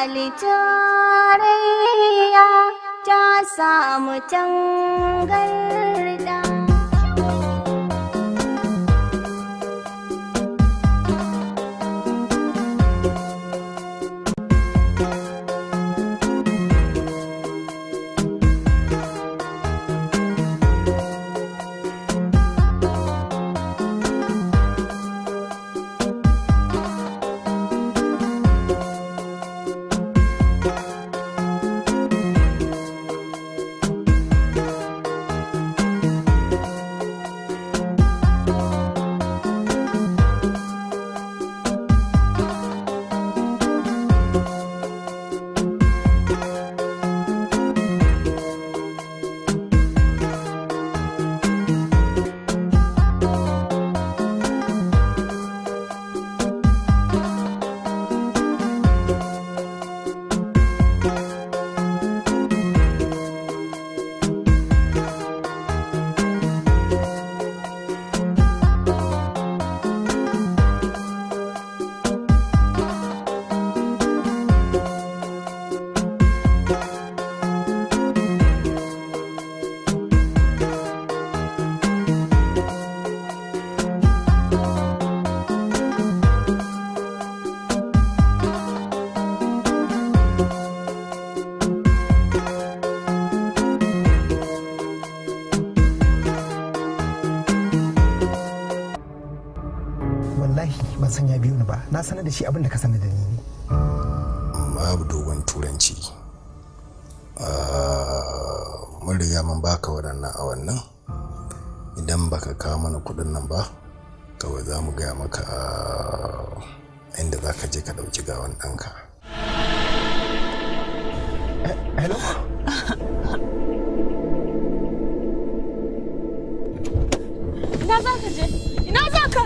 Ali tarayya ta samu tangarda. Na sanar da shi abin da ka sanar da ni ne. Babu dogon turanci. Mun riga mun baka waɗannan awannin. Idan baka kawo mana kuɗin nan ba, kawai za mu gaya maka inda za ka je ka ɗauki gawan ɗanka. Hello? Ina za ka je? Ina za ka?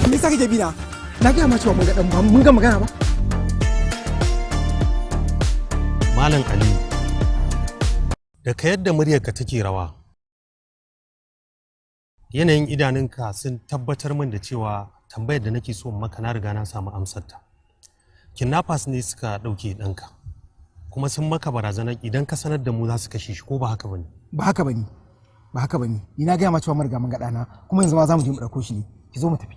Me yasa kake bi na? Na gaya ma cewa mun ga dan ba mun ga magana ba. Malam Ali, da ka yadda muryarka take rawa, yanayin idanunka sun tabbatar min da cewa tambayar da nake so maka na riga na samu amsarta. Kidnappers ne suka ɗauke ɗanka, kuma sun maka barazanar idan ka sanar da mu za su kashe shi, ko ba haka bane? Ba haka bane. Ba haka bane. Ni na gaya ma cewa mun riga mun ga ɗana, kuma yanzu ma za mu je mu ɗauko shi ne. Ki zo mu tafi.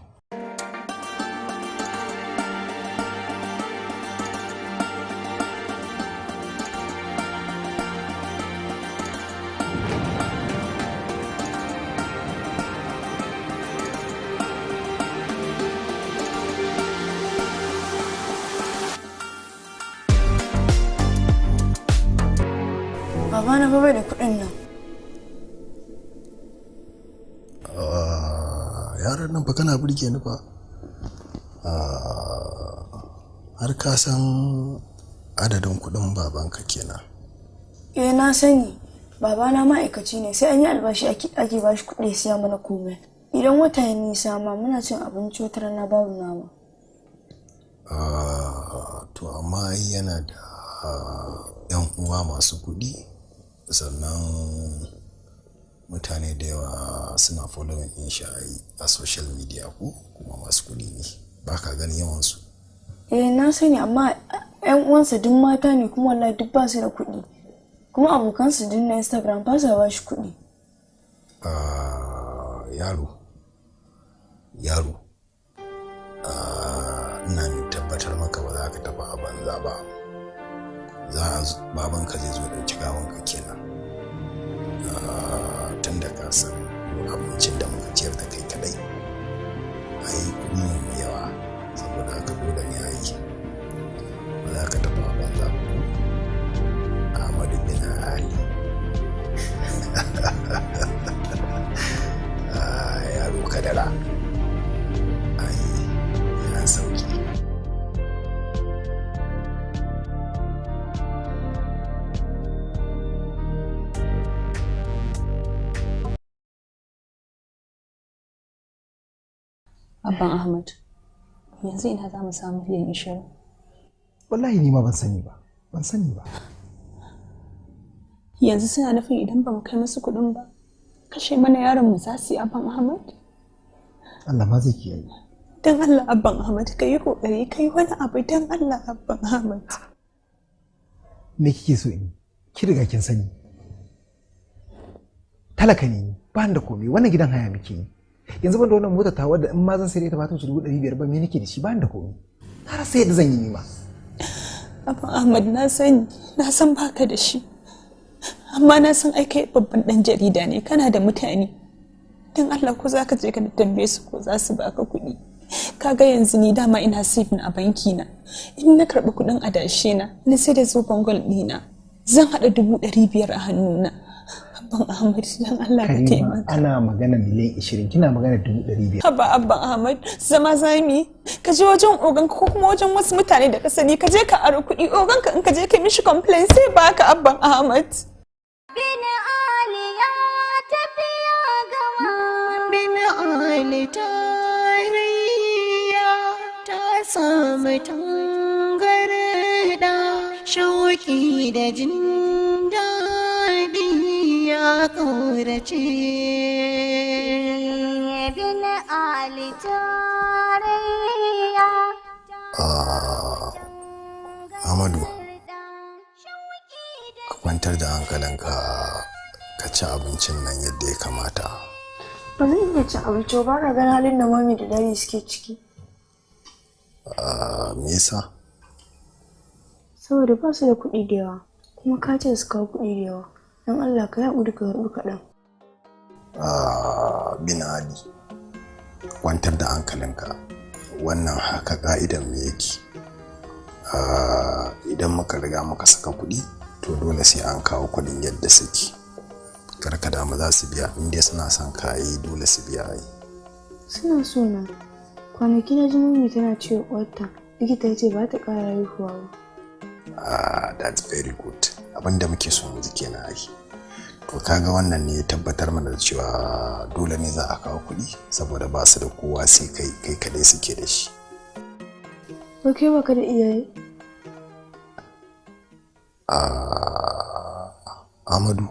Baba na bai da kuɗin nan. Yaran nan fa kana burge ni fa. Har ka san adadin kuɗin babanka kenan. Na sani. Babana ma'aikaci ne, sai an yi albashi ake ba shi kuɗi siya mana komai. Idan wata ya nisa ma muna cin abinci wata rana babu nama. To amma yana da 'yan uwa masu kuɗi, sannan mutane da yawa suna following din shi a social media ko kuma masu kuɗi ne, ba ka gani yawansu. Na sani, amma 'yan uwansa duk mata ne, kuma wallahi duk ba su da kuɗi, kuma abokansu duk na Instagram ba sa ba shi kuɗi. Yaro ina mai tabbatar maka ba za ka tafi a banza ba. Babanka zai zo ɗauki gawanka kenan. Tun da ka san abincin da muka ciyar da kai kadai ai kuɗi ne mai yawa, saboda haka dole ne a yi. Ba za ka tafi a banza ba. Ahmadu bin Ali. Yaro kadara. Ai ya sauki. Abban Ahmad, yanzu ina za mu samu miliyan 20. Wallahi ni ma ban sani ba. Yanzu suna nufin idan ba mu kai musu kuɗin ba, kashe mana yaron mu za su yi Abban Ahmad? Allah ma zai kiyaye. Dan Allah Abban Ahmad ka yi kokari kai wani abu dan Allah Abban Ahmad. Me kike so in? Ki riga kin sani. Talaka ne ba da komai, wannan gidan haya muke yi. Yanzu ban da wannan mota ta wadda in ma zan sai ta ba ta wuce 500 ba, me nake da shi ba da komai. Har sai da zan yi ni ma. Abban Ahmad na san baka da shi. Amma na san ai kai babban dan jarida ne, kana da mutane. Dan Allah ko za ka je ka tambaye su ko za su baka kuɗi. Kaga yanzu ni dama ina saving a banki na. In na karɓi kuɗin adashe na, ni sai da zoben gold ɗina. Zan haɗa 500 a hannuna. Abban Ahmad dan Allah ka taimaka. Ana magana miliyan 20, kina magana 500. Haba Abban Ahmad, zama zami. Ka je wajen oganka ko kuma wajen wasu mutane da ka sani, ka je ka aro kuɗi. Oganka in ka je ka mishi complaint sai baka Abban Ahmad. Bin Ali ya tafiya gama. Bin Ali tarayya ta samu tangarda. Shauki da jin daɗi ya ƙaurace. Bin Ali tarayya. Amadu, ka kwantar da hankalinka, ka ci abincin nan yadda ya kamata. Ba zan iya cin abinci ba, na ganin halin da mami da dadi suke ciki. Me yasa? Saboda ba su da kuɗi da yawa, kuma ka ce su kawo kuɗi da yawa. Don Allah ka yaƙuri ka haɗu kaɗan. Bin Ali, kwantar da hankalinka, wannan haka ka'idan me yake. Idan muka riga muka saka kuɗi, to dole sai an kawo kuɗin yadda suke. Karka damu za su biya, inda suna son kayi dole su biya yi. Suna so na. Kwanaki na ji mami tana cewa uwarta likita ya ce ba ta ƙara haihuwa ba. That's very good. Abinda muke so mu ji kenan ai. To kaga wannan ne ya tabbatar mana da cewa dole ne za a kawo kuɗi saboda ba su da kowa sai kai kadai suke da shi. Ba kai baka da iyaye? Amadu,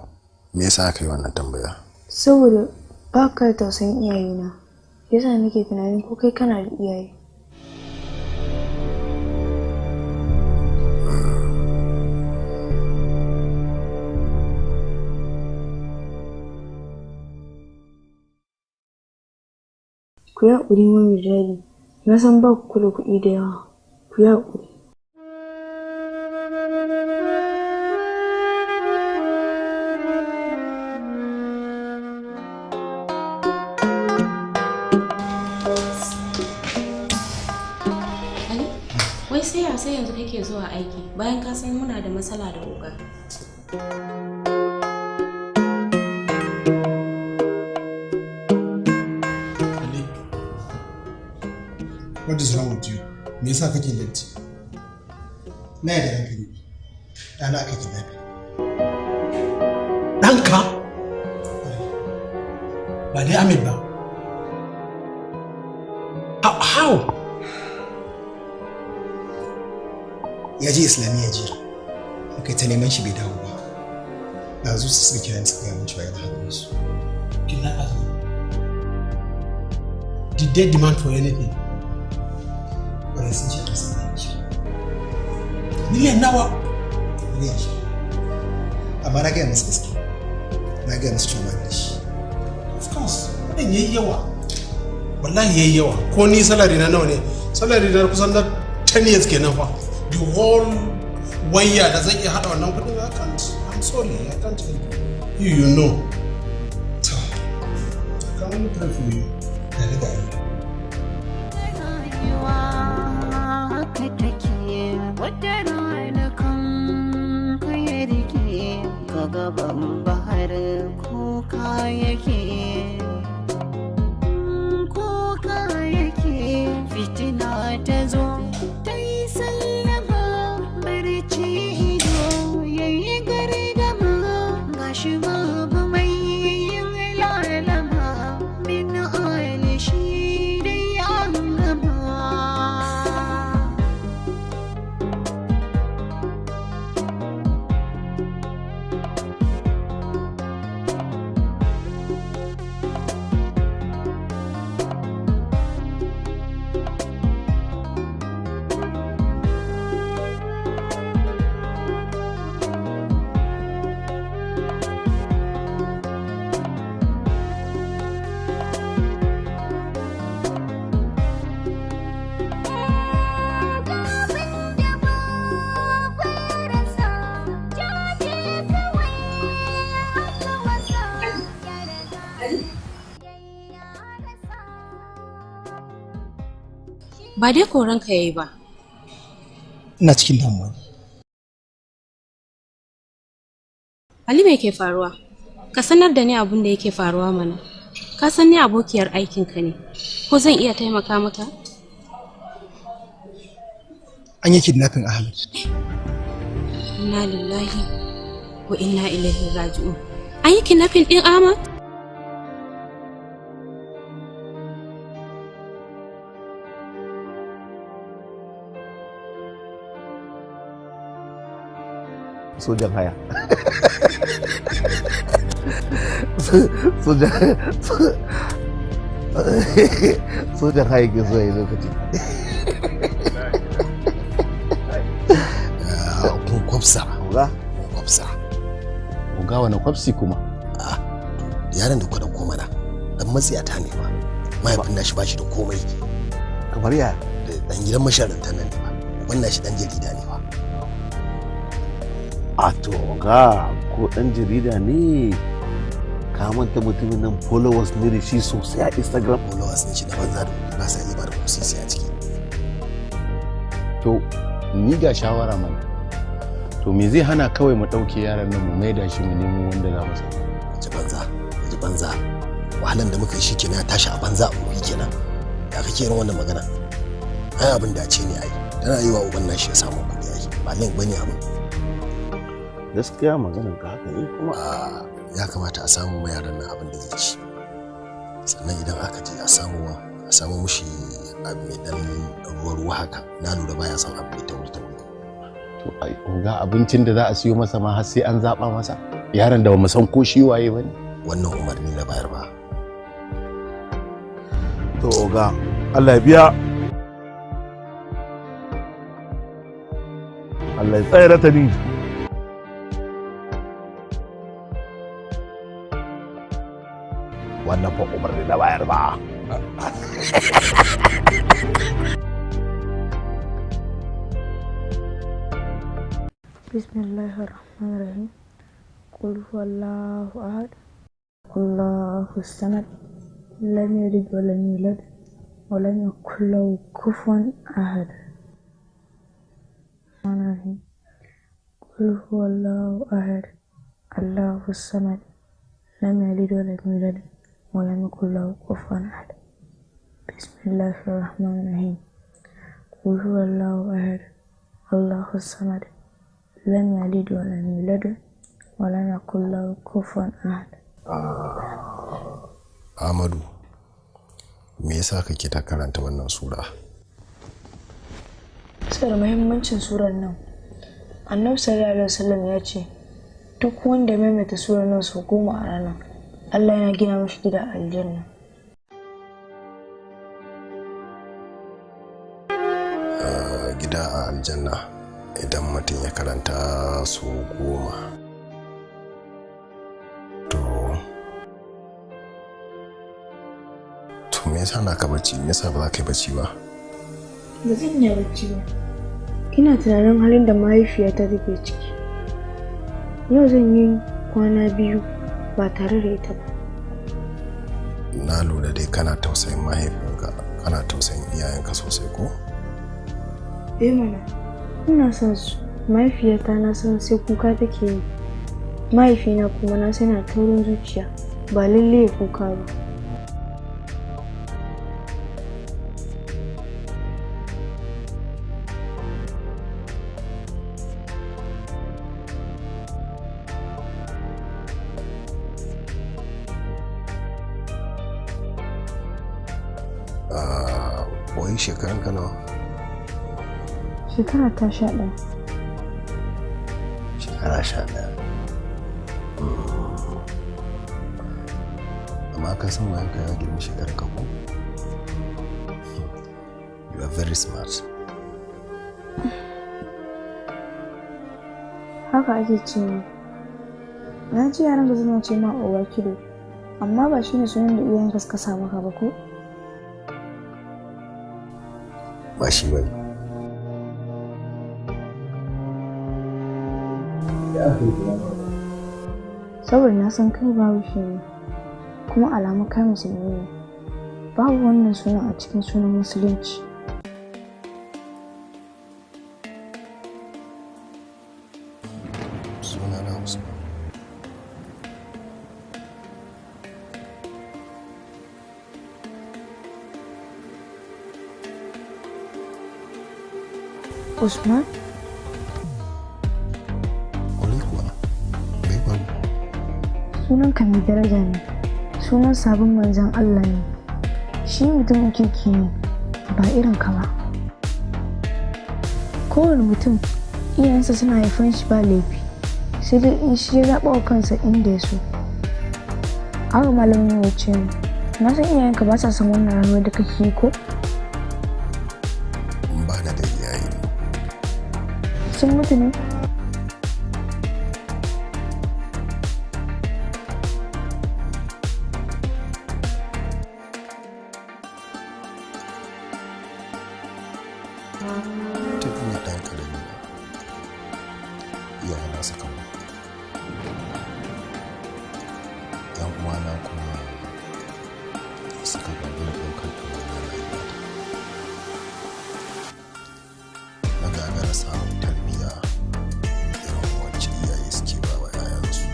me yasa ka yi wannan tambaya? Saboda ba ka da tausayin iyayena. Yasa nake tunanin ko kai kana da iyaye. Ku yi haƙuri mami jari, na san ba ku da kuɗi da yawa, ku yi haƙuri. Wai sai yanzu kake zuwa aiki bayan ka san muna da matsala da oga. What is wrong with you? Me yasa kake late? Na yadda ranka ne. Ɗana aka kidnapping. Ɗanka? Ba dai Ahmed ba. How? Ya je Islamiyya jiya. Muka ta neman shi bai dawo ba. Ɗazu su suka kira ni suka gaya min cewa yana hannun su. Kidnappers. Did they demand for anything? Wani sun ce sun gaya shi. Miliyan nawa? Miliyan shi. Amma na gaya musu gaske. Na gaya musu cewa da shi. Of course. Kuɗin yayi yawa. Wallahi yayi yawa. Ko ni salary na nawa ne? Salary na kusan na 10 years kenan fa. The whole waya da zan iya hada wannan kuɗin I can't. I'm sorry. I can't help you. You know. To, Can we pray for you? da riga yi. Gaban bahar kuka yake, fitina ta zo ta yi sallama, barci ido ya yi gardama, gashi babu mai yin lalama, min ali shi dai an gama. Ba dai koranka yayi ba. ina cikin damuwa. Ali me ke faruwa? Ka sanar da ni abin da yake faruwa mana. Ka san ni abokiyar aikinka ne. Ko zan iya taimaka maka? An yi kidnapping Ahmed. Inna lillahi wa inna ilaihi raji'un. An yi kidnapping din Ahmad? Sojan haya. Sojan haya ke zuwa yi lokaci. Kwafsa. Oga? Kwafsa. Oga wani kwafsi kuma? Yaran da kwada komana dan matsiyata ne ba. Mahaifin nashi ba shi da komai. Kamar ya? Dan gidan masharantar nan ne ba. Wannan shi dan jarida ne ba. A to ga ko dan jarida ne ka manta mutumin nan followers ne da shi sosai a Instagram. Followers ne shi da banza da ba sa yi ba da kusisi a ciki. To ni ga shawara mana. To me zai hana kawai mu dauke yaran nan mu maida shi mu nemo wanda za mu sa. Ji banza. Wahalan da muka yi shikenan ya tashi a banza a wuri kenan. Ya kake irin wannan magana? Ai abin da ce ne ai. Tana yi wa uban nashi ya samu kuɗi ai. Ba link bane abin. Gaskiya maganar ka haka ne kuma ya kamata a samu ma yaran nan abin da zai ci. Sannan idan aka je a samu mushi abu mai dan ruwa haka. Na lura baya son abu mai tauri. To ai ga abincin da za a siyo masa ma har sai an zaba masa. Yaron da ba mu san ko shi waye bane. Wannan umarni na bayar ba. To oga Allah ya biya. Allah ya tsayar ta ni. Wannan fa umarni na bayar ba. Bismillahirrahmanirrahim. Qul huwallahu ahad. Allahu samad. Lam yalid wa lam yulad wa lam yakul lahu kufuwan ahad. Qul huwallahu ahad. Allahu samad. Lam yalid wa lam yulad wa lam yakul lahu kufuwan ahad. Bismillahirrahmanirrahim. Qul huwallahu ahad. Allahu samad. Lam yalid wa lam yulad wa lam yakul lahu kufuwan ahad. Ahmadu, me yasa kake ta karanta wannan sura? Saboda muhimmancin surar nan. Annabi sallallahu alaihi wasallam ya ce duk wanda ya maimaita surar nan sau 10 a rana, Allah yana gina mashi gida a aljanna. Gida a aljanna idan mutum ya karanta su 10. To me yasa na ka bacci? Me yasa ba za ka yi bacci ba? Ba zan yi bacci ba. Ina tunanin halin da mahaifiyata take ciki. Yau zan yi kwana 2 ba tare da ita ba. Na lura dai kana tausayin mahaifinka, kana tausayin iyayenka sosai ko? Mana, ina son su. Mahaifiyata na san sai kuka take yi. Mahaifina kuma na san yana taurin zuciya, ba lalle ya kuka ba. Wai shekarun ka nawa? Shekara ta 11. Shekara 11. Amma ka san wayan ka ya girma shekarun ka ko? You are very smart. Haka ake cewa. Na ji yaran da suna ce ma owa kilo, amma ba shi ne sunan da iyayenka suka sa maka ba ko? Ba shi ba ne. Saboda na san kai babu shi ne, kuma alamu kai musulmi ne. Babu wannan sunan a cikin sunan musulunci. Usman. Usman? Kwarai kuwa, bai faru. Sunanka mai daraja ne, sunan sabon manzon Allah ne, shi mutumin kirki ne, ba irin ka ba. Kowane mutum iyayensa suna haifan shi ba laifi, sai dai in shi ya zaɓa wa kansa inda ya so. Haka malamin ya ce na san iyayenka ba sa san wannan rayuwar da kake yi ko? Ba na da iyaye. Sun mutu ne? Tun ina ɗan ƙarami iyaye na suka mutu. Yan uwana kuma suka gagara ɗaukar ɗawainiyar rayuwata. Na gagara samun tarbiyya irin wacce iyaye suke ba wa 'ya'yansu.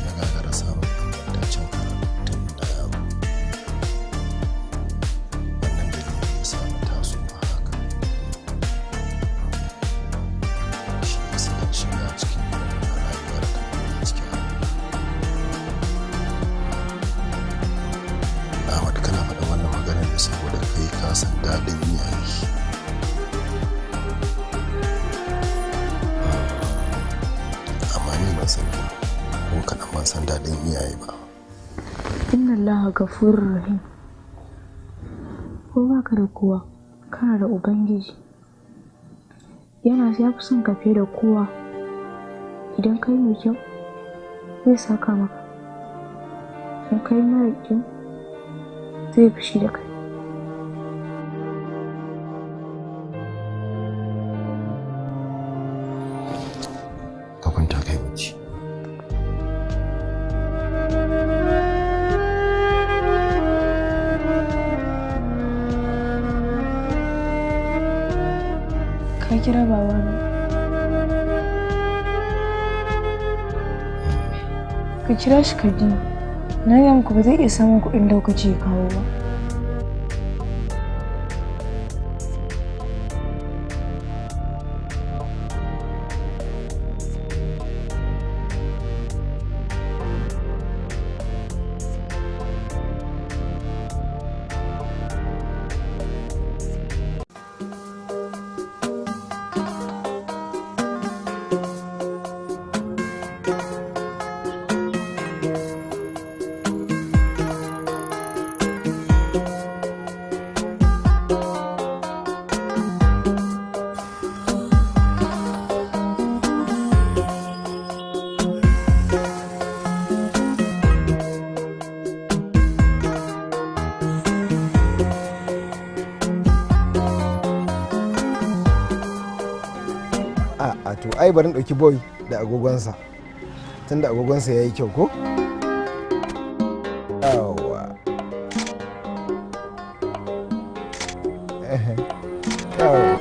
Na gagara samun ingantaccen karatu tun ina yaro. Wannan dalilin ya sa na taso a haka. Shi ya sa na shiga cikin wannan rayuwar da muke ciki a yau. Ahmad, kana faɗa wannan maganar ne saboda kai ka san daɗin iyaye. Amma ni ban sani ba, ko kaɗan ban san daɗin iyaye ba. Inna Allah gafurur rahim. Ko baka da kowa, kana da Ubangiji. Yana ya fi son ka fiye da kowa. Idan kai mai kyau, zai saka maka. Idan kai mara kyau, zai fushi da kai. Ka kwanta kai bacci. Ka kira babana. Ka kira shi ka ji. Na gaya muku ba zai iya samun kuɗin da kuka ce ya kawo ba. To ai bari ɗauki boy da agogonsa tunda agogonsa ya yi kyau ko? Yawwa. Yawwa.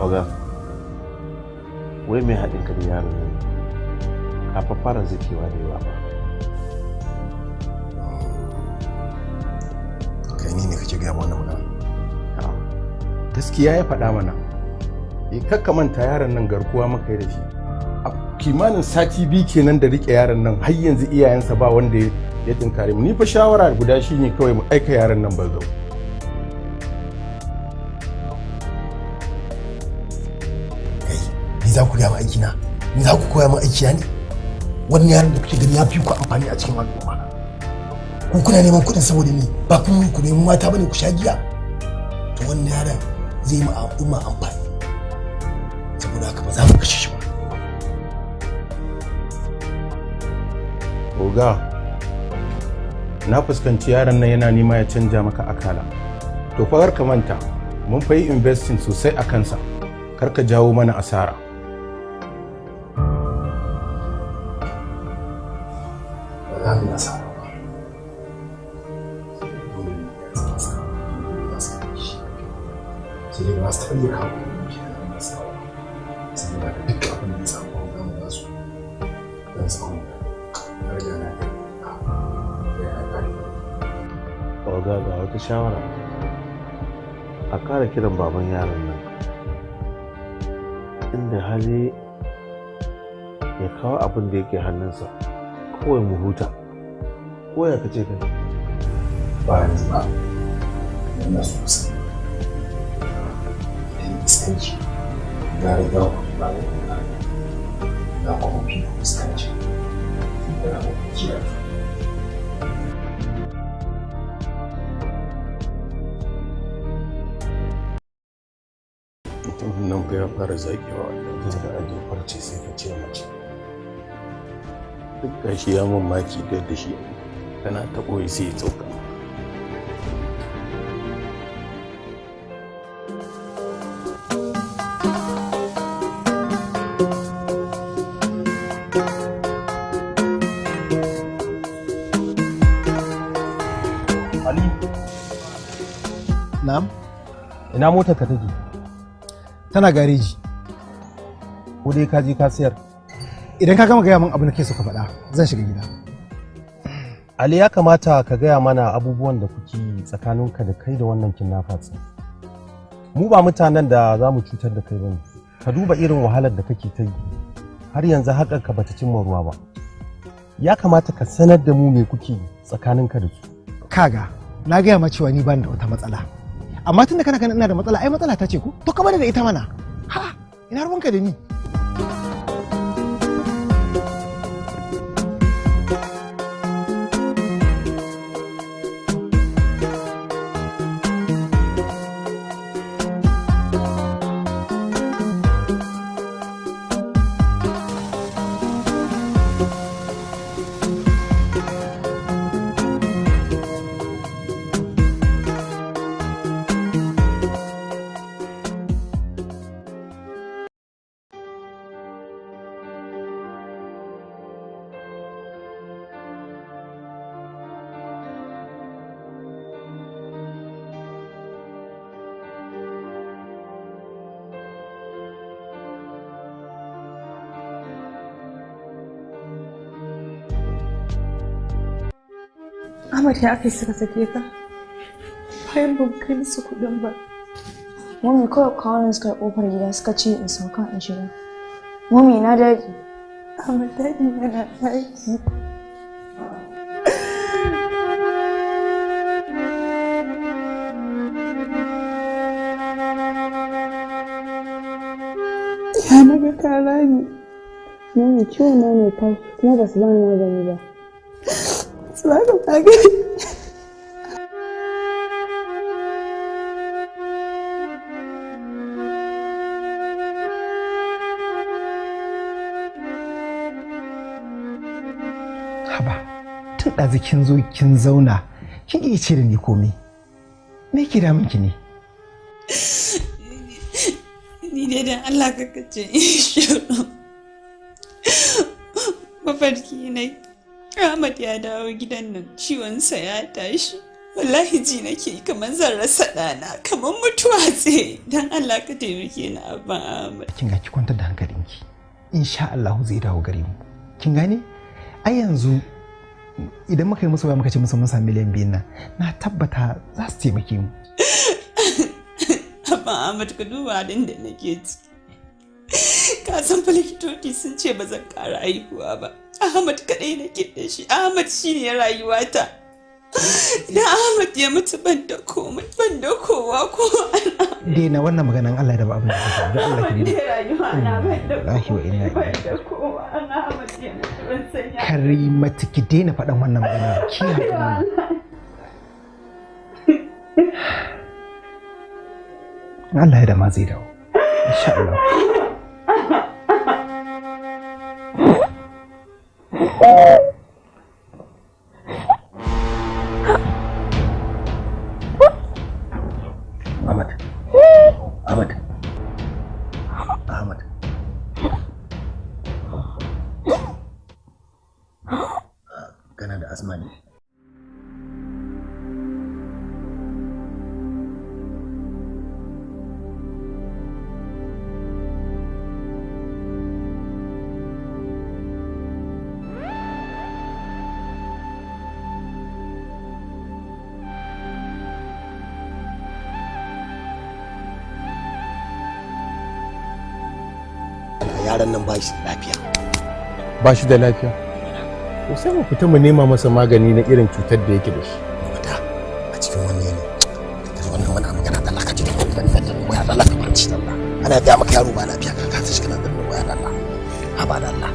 Oga, wai mai haɗin ka da yaron nan a fara zakewa da yawa ba. Kai ni ne kake gaya wannan magana? Gaskiya ya faɗa mana kakka manta yaron nan garkuwa maka da shi. A kimanin sati 2 kenan da rike yaron nan har yanzu iyayensa ba wanda ya tinkare mu. Ni fa shawara guda shine kawai mu aika yaron nan bazau. Ni za ku gaya aiki na? Ni za ku koya min aiki ne? Wannan yaron da kuke gani ya fi ku amfani a cikin al'umma. Ku kuna neman kuɗin saboda ni ba kun ku neman mata bane ku sha giya. To wannan yaron zai yi ma al'umma amfani. Saboda haka ba za mu kashe shi ba. Oga, na fuskanci yaron nan yana nema ya canja maka akala. To fa ka manta, mun fa yi investing sosai a kansa. Kar ka jawo mana asara. Ba za mu asara. Sai dai ba su taɓa iya kawo shi da nan sa sai da duk abin da ya samu an gama ba su don samu har da na da ya kare. Oga ga wata shawara a kara kiran baban yaron nan inda hali ya kawo abin da yake hannunsa kawai mu huta ko ya kace kai ba yanzu ba yana so kusa fuskanci ya riga ku ba da kuma fi fuskanci da kuma kiyaye. Mutum nan ya fara zaƙewa da ta ajiye farce sai ka ce mace. Duk gashi ya mamaki da shi kana ta ɓoye sai ya tsauka. Na'am? Ina motar ka take? Tana gareji. Ko dai ka je ka sayar? Idan ka gama gaya min abin da ke so ka faɗa, zan shiga gida. Ali ya kamata ka gaya mana abubuwan da kuke tsakaninka da kai da wannan kidnappers. Mu ba mutanen da za mu cutar da kai bane. Ka duba irin wahalar da kake ta yi. Har yanzu haƙarka bata cimma ruwa ba. Ya kamata ka sanar da mu me kuke tsakaninka da su. Kaga, na gaya ma cewa ni bani da wata matsala. Amma tunda kana ganin ina da matsala, ai matsala ta ce ko? To ka bani da ita mana. Ha, ina ruwanka da ni? Ahmad ya aka suka sake ka? Bayan ban kai musu kuɗin ba. Mami kawai kawo ne suka kofar gida suka ce in sauka in shiga. Mami na daji. Ahmad daji yana aiki. Ya naga kara ne. Mami ciwon na ne kai kuma ba su ba ni magani ba. Selalu lagi. Haba, tun ɗazu kin zo kin zauna, kin iya ce da ni komai. Me ke damun ki ne? Ni dai dan Allah ka kace shiru. Mafarki ne. Ahmad ya dawo gidan nan ciwonsa ya tashi. Wallahi ji nake kamar zan rasa ɗana, kamar mutuwa ce. Dan Allah ka taimake ni abban Ahmad. Kin ga ki kwantar da hankalinki. Insha Allah zai dawo gare mu. Kin gane? Ai yanzu idan muka yi musu waya muka ce musu mun sami miliyan 2 nan, na tabbata za su taimake mu. Abban Ahmad ka duba halin da nake ciki. ka san fa likitoci sun ce ba zan ƙara haihuwa ba. Ahmad kaɗai na da shi, Ahmad shi ne rayuwata. Idan Ahmad ya mutu ban da komai, ban da kowa ko ana. Dena wannan maganan Allah da ba abin da ka ga Allah ki dai rayuwa na ban da kowa ban da kowa Ahmad ya mutu ban sanya. Karimatu ki daina faɗan wannan magana ki haƙuri. Allah ya da ma zai dawo insha Allah. Ahmad kana da asma ne? Yaran nan ba shi lafiya. Ba shi da lafiya? To sai mu fita mu nema masa magani na irin cutar da yake da shi. Fita a cikin wani ne. Wannan wani magana da Allah ka ji da kuma da waya da Allah ka barci Allah. Ana biya maka yaro ba lafiya ka kasa shi kana da waya da Allah. Ha ba da Allah.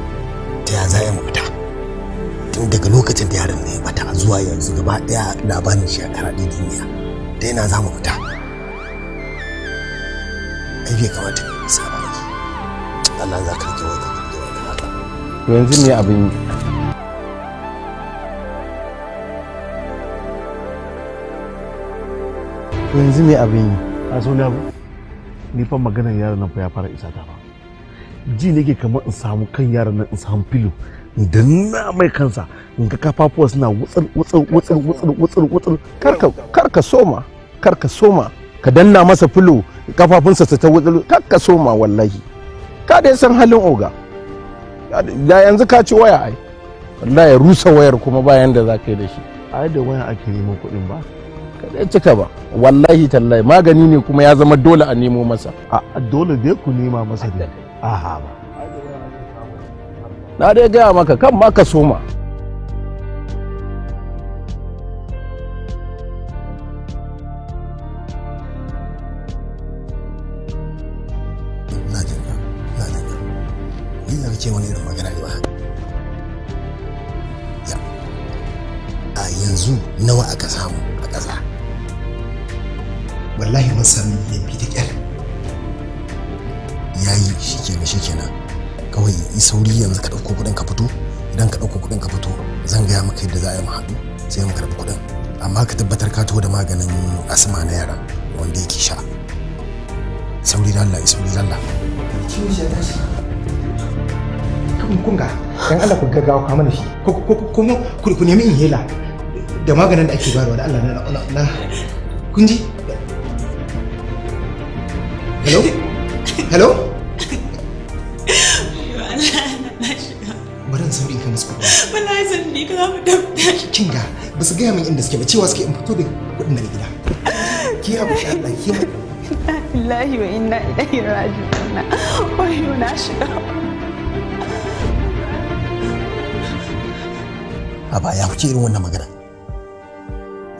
Ta ya za mu fita? Tun daga lokacin da yaron ne ya bata zuwa yanzu gaba daya labarin shi a karaɗe duniya. Da yana za mu fita. Ai bai kamata ka saba. Allah za ka rike wata to yanzu me abin yi? Yanzu me abin yi? A so na ni fa maganar yaron nan fa ya fara isa ta ba. Ji nake kamar in samu kan yaron nan in samu filo idan na mai kansa in ga kafafuwa suna wutsul karka soma ka danna masa filo kafafunsa su ta wutsul karka soma wallahi. Ka dai san halin oga da yanzu ka ci waya ai wallahi rusa wayar kuma bayan da za ka yi da shi ai da waya ake neman kuɗin ba ka dai cika ba wallahi tallahi magani ne kuma ya zama dole a nemo masa a dole dai ku nema masa da aha ba na dai gaya maka kan ma ka soma ce wani irin magana ne ba ya a yanzu nawa aka samu a ƙasa wallahi mun sami yabi da kyar yayi shikenan kawai yi sauri yanzu ka ɗauko kuɗin ka fito idan ka ɗauko kuɗin ka fito zan gaya maka yadda za a yi mu haɗu sai mu karɓi kuɗin amma ka tabbatar ka taho da maganin asma na yara wanda yake sha sauri lalla ciwo shi ya tashi kun ga dan Allah ku gaggawa ka mana shi kuma ku nemi inhaler da maganin da ake bayarwa da Allah na kun ji hello bari in sauri ka musu kuɗi wallahi zan bi ka mu tabbata kin ga ba su gaya min inda suke ba cewa suke in fito da kuɗin daga gida ki ya buƙi Allah ki wallahi wa inna ilaihi raji'un wayo na shiga a ba ya kuce irin wannan magana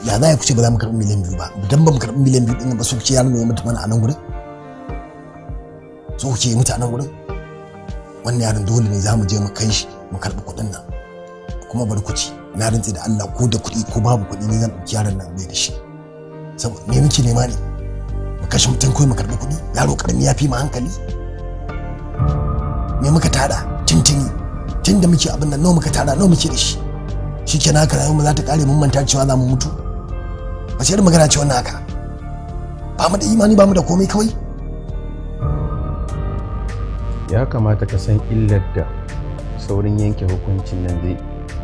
ya za ya kuce ba za mu karɓi miliyan 2 ba idan ba mu karɓi miliyan 2 ɗin ba su kuce yaron ne ya mutu mana a nan gurin su kuce ya mutu a nan gurin wannan yaron dole ne za mu je mu kai shi mu karɓi kuɗin nan kuma bari ku ci na rantse da Allah ko da kuɗi ko babu kuɗi ne zan ɗauki yaron nan bai da shi saboda me muke nema ne mu kashe mutum kawai mu karɓi kuɗi yaro ƙarami ya fi mu hankali me muka tada tintini tun da muke abin nan nawa muka tada nawa muke da shi shi ke naka rayuwar za ta kare mun manta cewa za mu mutu wace irin magana ce wannan haka ba mu da imani ba mu da komai kawai ya kamata ka san illar da saurin yanke hukuncin nan zai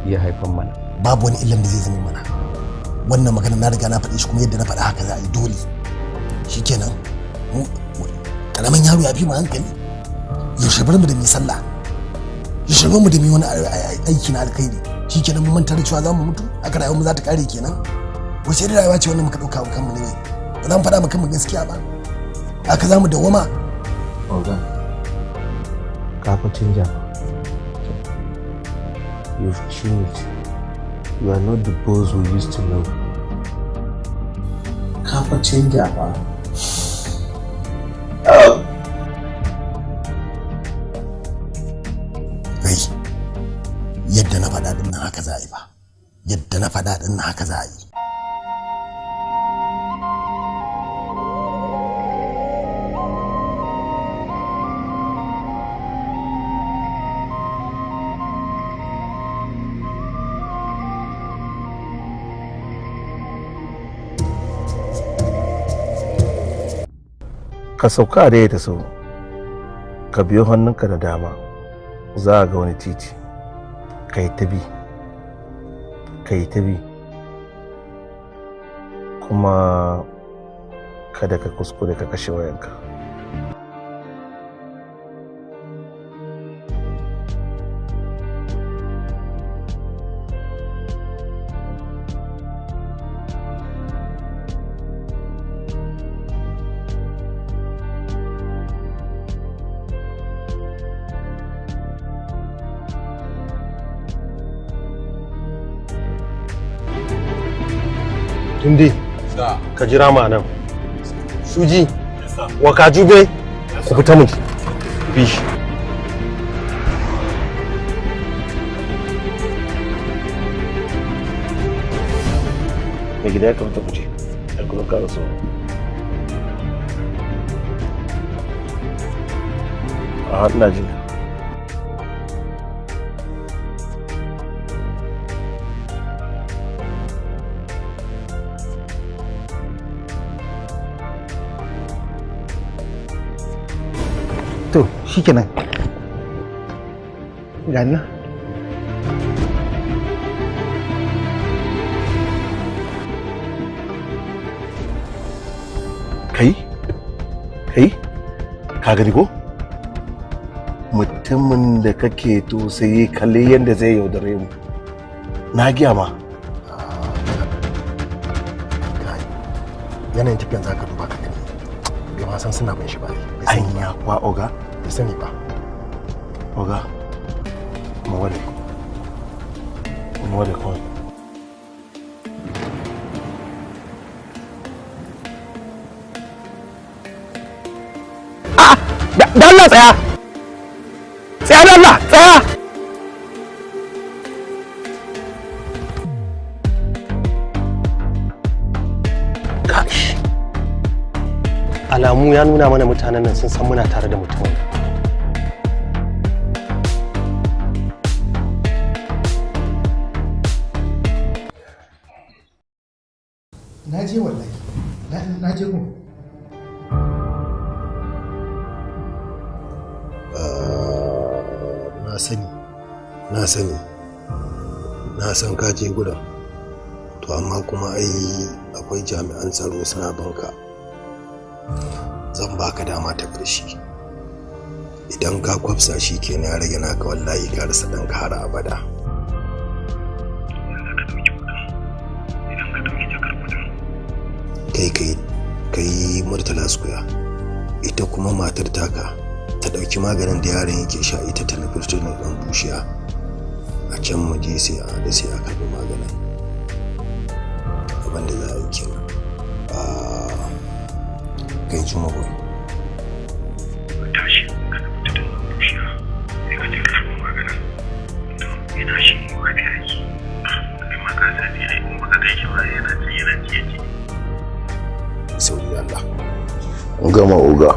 iya haifan mana babu wani illar da zai zama mana wannan magana na riga na faɗe shi kuma yadda na faɗa haka za a yi dole shikenan karamin yaro ya fi mu hankali yaushe bar mu da mai sallah yaushe bar mu da mai wani aiki na alkhairi shi kenan mun manta da cewa za mu mutu aka rayuwar mu za ta kare kenan wace irin rayuwa ce wannan muka ɗauka wa kanmu ne ba za mu faɗa ma kanmu gaskiya ba aka za mu dawwama Kafa canja ba. You've changed. You are not the boss we used to know. Kafa canja ba. Kai, yadda na faɗa ɗin nan haka za a yi ba. Yadda na faɗa ɗin nan haka za a yi. Ka sauka da ta sau, ka biyo hannunka da dama, za a ga wani titi, ka yi ta bi, kuma kada ka kuskure ka kashe wayanka. Tunde, ka jira ma nan. Suji, waka jube, ku fita mu bi shi. Mai gida ya kamata ku ce, ai kuma ka rasu. A ina jin ka. To, shikenan. Gani nan. Kai? Ka gani ko? Mutumin da kake to sai kalle yadda zai yaudare mu. Na giya ma. Yanayin tafiyan za ka duba ka gani. Bai ma san suna bin shi ba. Anya kwa oga? Bai sani ba. Oga, mu wale kawai. Da Allah tsaya! Tsaya da Allah! Tsaya! Kash. Alamu ya nuna mana mutanen nan sun san muna tare da mutumin. Na je wallahi. Na je gun. Na san ka je gudan, to amma kuma ai akwai jami'an tsaro suna banka. Zan baka dama ta ƙarshe, idan ka kwafsa shi ke ya rage naka, wallahi ka rasa ɗan har abada. Kai Murtala Square, ita kuma matar taka ta ɗauki maganin da yaron yake sha, ita ta nufi tunan ɗan bushiya. A can mu je sai a haɗu sai a karɓi maganin. Abin da za a yi kenan. Kai Juma boy, ka tashi ka nufi tunan ɗan bushiya sai ka je ka karɓi maganin. Ina shi ne wa da yaki. Kai ma ka sani ai in baka kai shi ba yana ciye. Sauri Allah. Gama oga.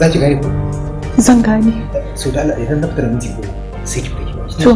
Za ki gane ko? Zan gane. So da Allah idan na fita da minti ko sai ki fita ki. To.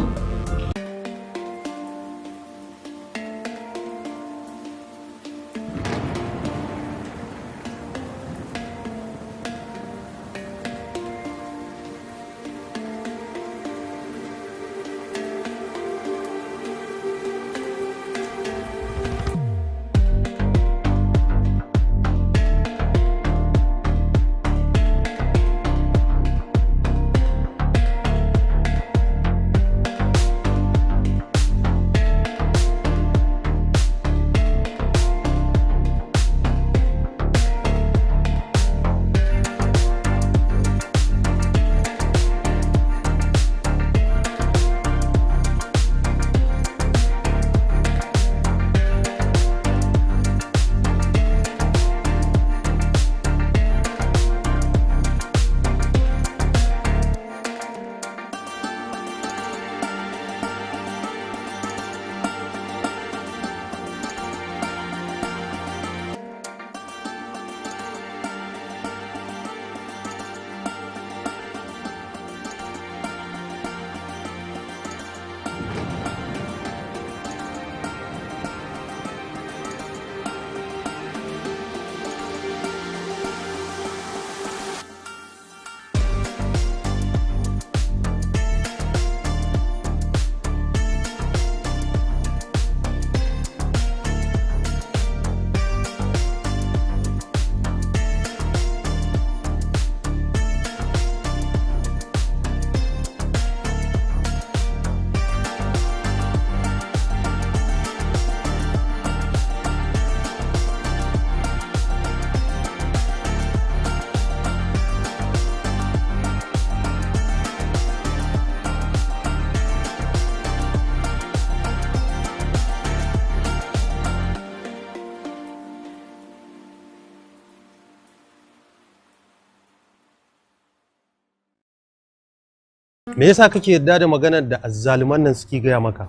Me yasa kake yarda da maganar da azzaluman nan suke gaya maka?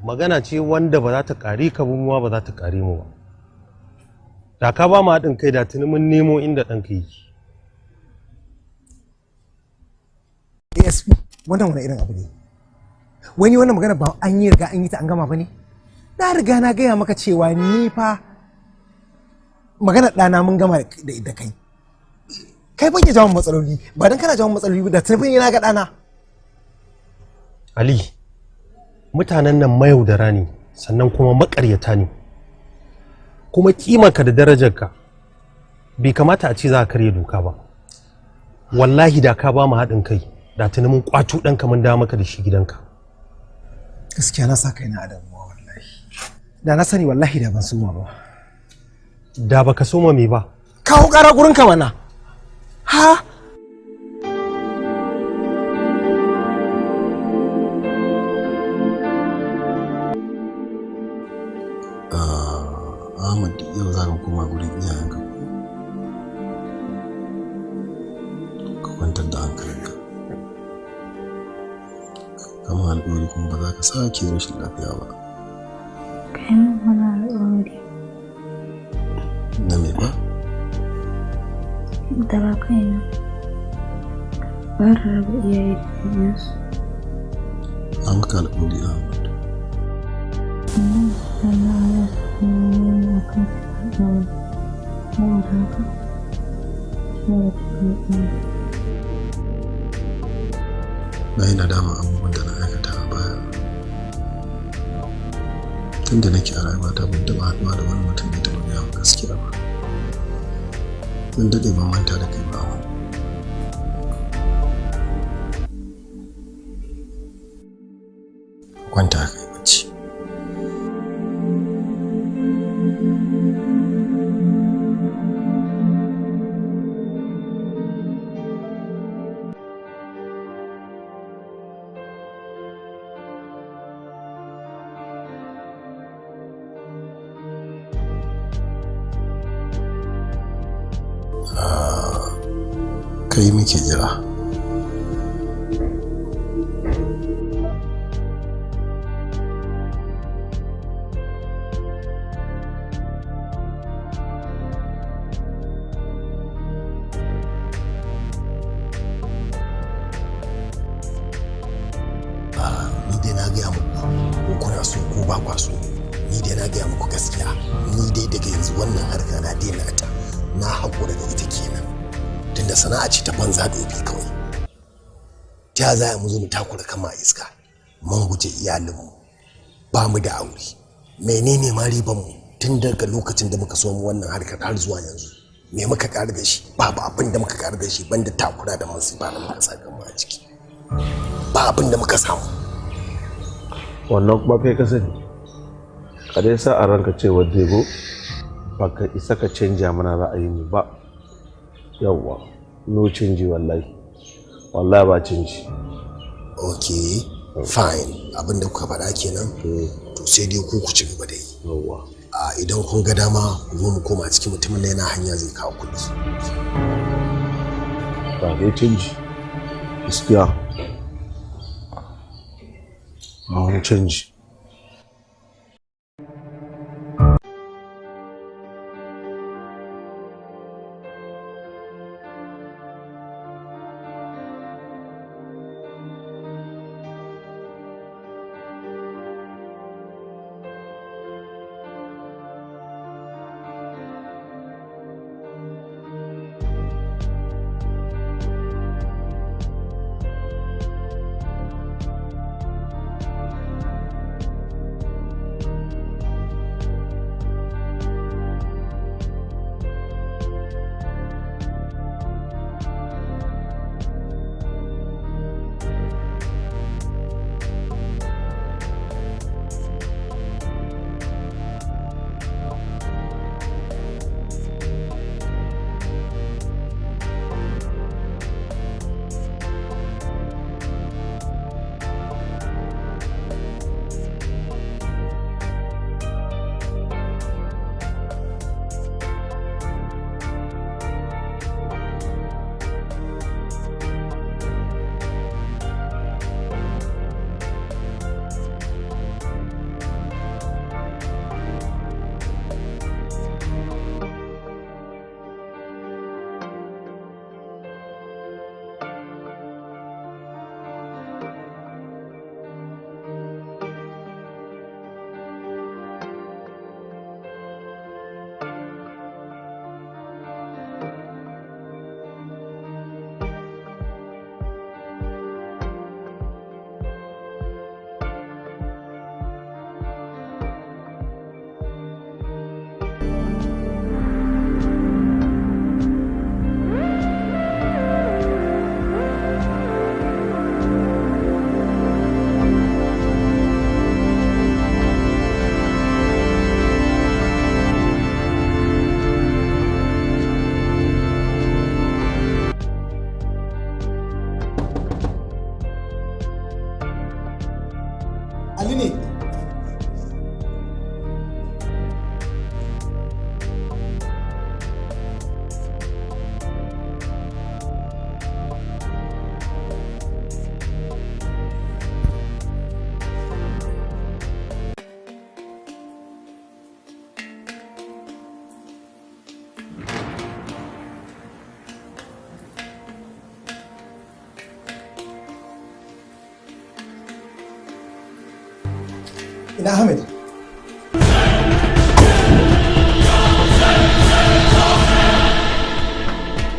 Magana ce wanda ba za ta ƙari ka ba ba za ta ƙari mu ba. Da ka ba mu haɗin kai da tuni mun nemo inda ɗanka yake. ASP wannan wani irin abu ne? Wani wannan magana ba an yi riga an yi ta an gama ba ne? Na riga na gaya maka cewa ni fa magana ɗana mun gama da kai. Kai ban ya jawo matsaloli ba dan kana jawo matsaloli ba da tafi na ga ɗana. Ali, mutanen nan mayaudara ne sannan kuma maƙaryata ne. Kuma kimarka da darajarka bai kamata a ce za ka karya doka ba. Wallahi da ka ba mu haɗin kai da tuni mun kwato ɗanka mun dawo maka da shi gidanka. Gaskiya na sa kai na adamuwa wallahi. Da na sani wallahi da ban soma ba. Da baka soma me ba? Kawo ƙara gurin ka mana. Ha? Ahmad yau za ka koma gurin iyayenka. Ka kwantar da hankalinka. Kama alƙawari kuma ba za ka sake rashin lafiya ba. Kai mun mana alƙawari. Na me ba? Da ba kaina. Ba raba iyaye da ɗansu. An maka alƙawari Ahmad. Na yi nadama abubuwan da na aikata a baya. Tun da nake a rayuwata ban taɓa haɗuwa da wani mutum da taɓa gaya gaskiya ba. Zan daɗe ban manta da kai ba Ahmad. Kwanta ka yi bacci. Kai muke jira. Ni dai na gaya muku ko kuna so ko ba kwa so, ni dai na gaya muku gaskiya. Ni dai daga yanzu wannan harka na daina ta, na haƙura da ita kenan. Tunda sana'a ce ta banza dobi kawai. Ta za mu zo mu takura kama iska, mun guje iyalinmu, ba mu da aure. Menene ma riban mu tun daga lokacin da muka so mu wannan harkar har zuwa yanzu? Me muka ƙara da shi? Babu abin da muka ƙara da shi banda takura da masifa da muka saka mu a ciki. Ba abin da muka samu. Wannan kuma kai ka sani. Ka dai sa a ranka cewa Dego ba ka isa ka canja mana ra'ayi ne ba. Yawwa, no canji wallahi. Wallahi ba canji. Okay, fine. Abin da kuka faɗa kenan. To sai dai ku ci gaba da yi. Yawwa. Idan kun ga dama ku zo mu koma cikin mutumin na yana hanya zai kawo kuɗi. Ba dai canji. Gaskiya. Ba wani canji. ina Ahmed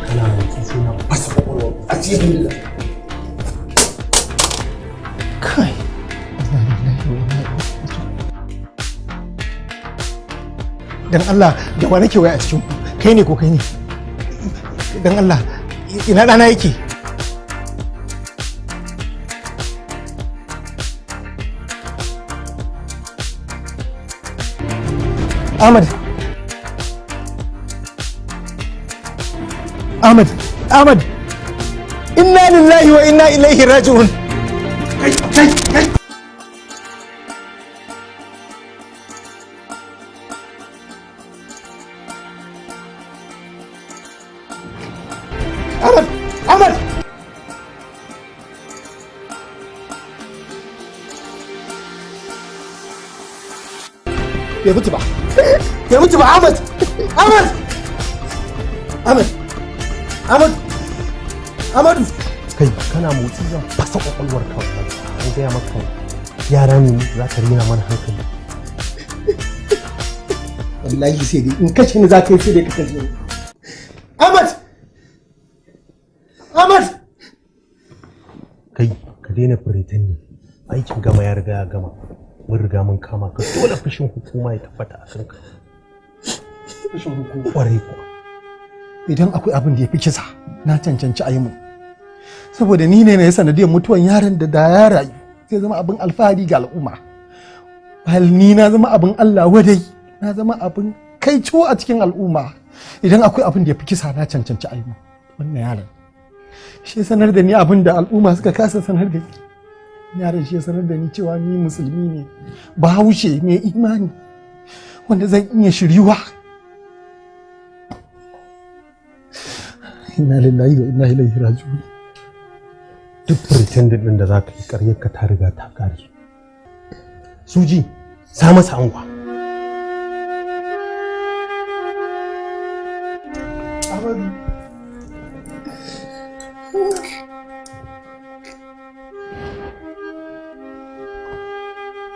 kana mutu suna fasa kwakwalwa a cikin da kai dan Allah da wa nake waya a cikin kai ne ko kai ne dan Allah ina dana yake Ahmad Ahmad Ahmad inna lillahi wa inna ilaihi raji'un kai Ahmad Ahmad ya mutu ba Ahmad Ahmad Ahmad Ahmad Ahmad kai kana motsi zan fasa kwakwalwar ka an gaya maka yara ne za ka rena mana hankali wallahi sai dai in kashe ni za ka yi sai dai ka kashe ni Ahmad Ahmad kai ka daina furitan ne aikin gama ya riga ya gama mun riga mun kama ka dole fushin hukuma ya tabbata a kanka fushin hukuma kwarai kuwa idan akwai abin da ya fi kisa na cancanci a yi mu saboda ni ne na sanadiyar mutuwan yaron da ya rayu zai zama abin alfahari ga al'umma bal ni na zama abin Allah wadai na zama abin kaico a cikin al'umma idan akwai abin da ya fi kisa na cancanci a yi mu wannan yaron shi sanar da ni abin da al'umma suka kasa sanar da ni yaron shi sanar da ni cewa ni musulmi ne bahaushe mai imani wanda zan iya shiryuwa inna lillahi wa inna ilaihi raji'un duk pretended din da zaka yi ƙaryar ka ta riga ta kare suji sa masa angwa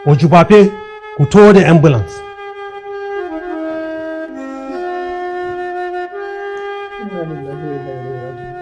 Ojubafe ku to da ambulance inna lillahi wa inna ilaihi raji'un